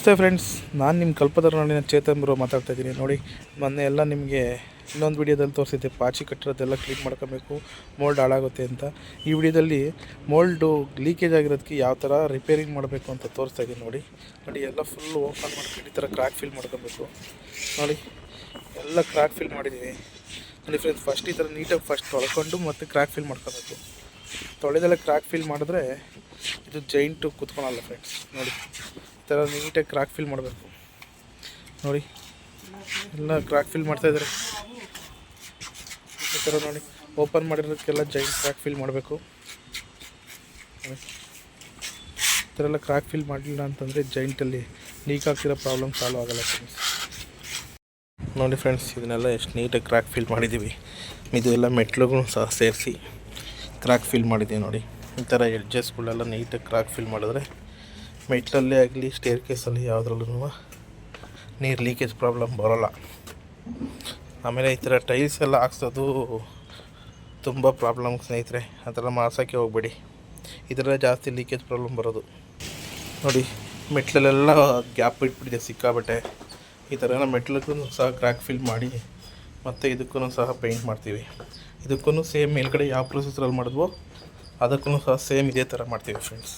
ನಮಸ್ತೆ ಫ್ರೆಂಡ್ಸ್, ನಾನು ನಿಮ್ಮ ಕಲ್ಪತರುನಾಡಿನ ಚೇತನ್ ಬ್ರೋ ಮಾತಾಡ್ತಾ ಇದ್ದೀನಿ. ನೋಡಿ, ಮೊನ್ನೆ ಎಲ್ಲ ನಿಮಗೆ ಇನ್ನೊಂದು ವಿಡಿಯೋದಲ್ಲಿ ತೋರಿಸಿದ್ದೆ ಪಾಚಿ ಕಟ್ಟಿರೋದೆಲ್ಲ ಕ್ಲೀನ್ ಮಾಡ್ಕೊಬೇಕು, ಮೋಲ್ಡ್ ಹಾಳಾಗುತ್ತೆ ಅಂತ. ಈ ವಿಡಿಯೋದಲ್ಲಿ ಮೋಲ್ಡು ಲೀಕೇಜ್ ಆಗಿರೋದಕ್ಕೆ ಯಾವ ಥರ ರಿಪೇರಿಂಗ್ ಮಾಡಬೇಕು ಅಂತ ತೋರಿಸ್ತಾ ಇದ್ದೀನಿ. ನೋಡಿ ಎಲ್ಲ ಫುಲ್ಲು ಓಪನ್ ಮಾಡ್ಕೊಂಡು ಈ ಥರ ಕ್ರ್ಯಾಕ್ ಫಿಲ್ ಮಾಡ್ಕೊಬೇಕು. ನೋಡಿ, ಎಲ್ಲ ಕ್ರ್ಯಾಕ್ ಫಿಲ್ ಮಾಡಿದ್ದೀನಿ. ನೋಡಿ ಫ್ರೆಂಡ್ಸ್, ಫಸ್ಟ್ ಈ ಥರ ನೀಟಾಗಿ ಫಸ್ಟ್ ತೊಳ್ಕೊಂಡು ಮತ್ತು ಕ್ರ್ಯಾಕ್ ಫಿಲ್ ಮಾಡ್ಕೊಬೇಕು. ತೊಳೆದೆಲ್ಲ ಕ್ರ್ಯಾಕ್ ಫಿಲ್ ಮಾಡಿದ್ರೆ ಇದು ಜೈಂಟು ಕುತ್ಕೊಳಲ್ಲ ಫ್ರೆಂಡ್ಸ್. ನೋಡಿ, ಈ ಥರ ನೀಟಾಗಿ ಕ್ರ್ಯಾಕ್ ಫಿಲ್ ಮಾಡಬೇಕು. ನೋಡಿ, ಎಲ್ಲ ಕ್ರ್ಯಾಕ್ ಫಿಲ್ ಮಾಡ್ತಾಯಿದ್ದಾರೆ. ಈ ಥರ ನೋಡಿ, ಓಪನ್ ಮಾಡಿರೋದಕ್ಕೆಲ್ಲ ಜೈಂಟ್ ಕ್ರ್ಯಾಕ್ ಫಿಲ್ ಮಾಡಬೇಕು. ಈ ಥರ ಎಲ್ಲ ಕ್ರ್ಯಾಕ್ ಫಿಲ್ ಮಾಡಲಿಲ್ಲ ಅಂತಂದರೆ ಜೈಂಟಲ್ಲಿ ಲೀಕ್ ಆಗ್ತಿರೋ ಪ್ರಾಬ್ಲಮ್ ಸಾಲ್ವ್ ಆಗೋಲ್ಲ ಫ್ರೆಂಡ್ಸ್. ನೋಡಿ ಫ್ರೆಂಡ್ಸ್, ಇದನ್ನೆಲ್ಲ ಎಷ್ಟು ನೀಟಾಗಿ ಕ್ರ್ಯಾಕ್ ಫಿಲ್ ಮಾಡಿದ್ದೀವಿ. ಇದು ಎಲ್ಲ ಮೆಟ್ಲುಗೂ ಸಹ ಸೇರಿಸಿ ಕ್ರ್ಯಾಕ್ ಫಿಲ್ ಮಾಡಿದ್ದೀವಿ. ನೋಡಿ, ಈ ಥರ ಎಡ್ಜಸ್ಗಳೆಲ್ಲ ನೀಟಾಗಿ ಕ್ರ್ಯಾಕ್ ಫಿಲ್ ಮಾಡಿದ್ರೆ ಮೆಟ್ಲಲ್ಲೇ ಆಗಲಿ ಸ್ಟೇರ್ ಕೇಸಲ್ಲಿ ಯಾವುದ್ರಲ್ಲೂ ನೀರು ಲೀಕೇಜ್ ಪ್ರಾಬ್ಲಮ್ ಬರೋಲ್ಲ. ಆಮೇಲೆ ಈ ಥರ ಟೈಲ್ಸ್ ಎಲ್ಲ ಹಾಕ್ಸೋದು ತುಂಬ ಪ್ರಾಬ್ಲಮ್ ಸ್ನೇಹಿತರೆ. ಆ ಥರ ಮಾಡ್ಸೋಕ್ಕೆ ಹೋಗಬೇಡಿ, ಇದರಲ್ಲೇ ಜಾಸ್ತಿ ಲೀಕೇಜ್ ಪ್ರಾಬ್ಲಮ್ ಬರೋದು. ನೋಡಿ, ಮೆಟ್ಲಲ್ಲೆಲ್ಲ ಗ್ಯಾಪ್ ಬಿಟ್ಬಿಟ್ಟಿದೆ ಸಿಕ್ಕಾಬಟ್ಟೆ. ಈ ಥರ ಎಲ್ಲ ಮೆಟ್ಲಿಗೂ ಸಹ ಕ್ರ್ಯಾಕ್ ಫಿಲ್ ಮಾಡಿ ಮತ್ತು ಇದಕ್ಕೂ ಸಹ ಪೇಂಟ್ ಮಾಡ್ತೀವಿ. ಇದಕ್ಕೂ ಸೇಮ್ ಮೇಲ್ಗಡೆ ಯಾವ ಪ್ರೊಸೆಸರಲ್ಲಿ ಮಾಡಿದ್ವೋ ಅದಕ್ಕೂ ಸಹ ಸೇಮ್ ಇದೇ ಥರ ಮಾಡ್ತೀವಿ ಫ್ರೆಂಡ್ಸ್.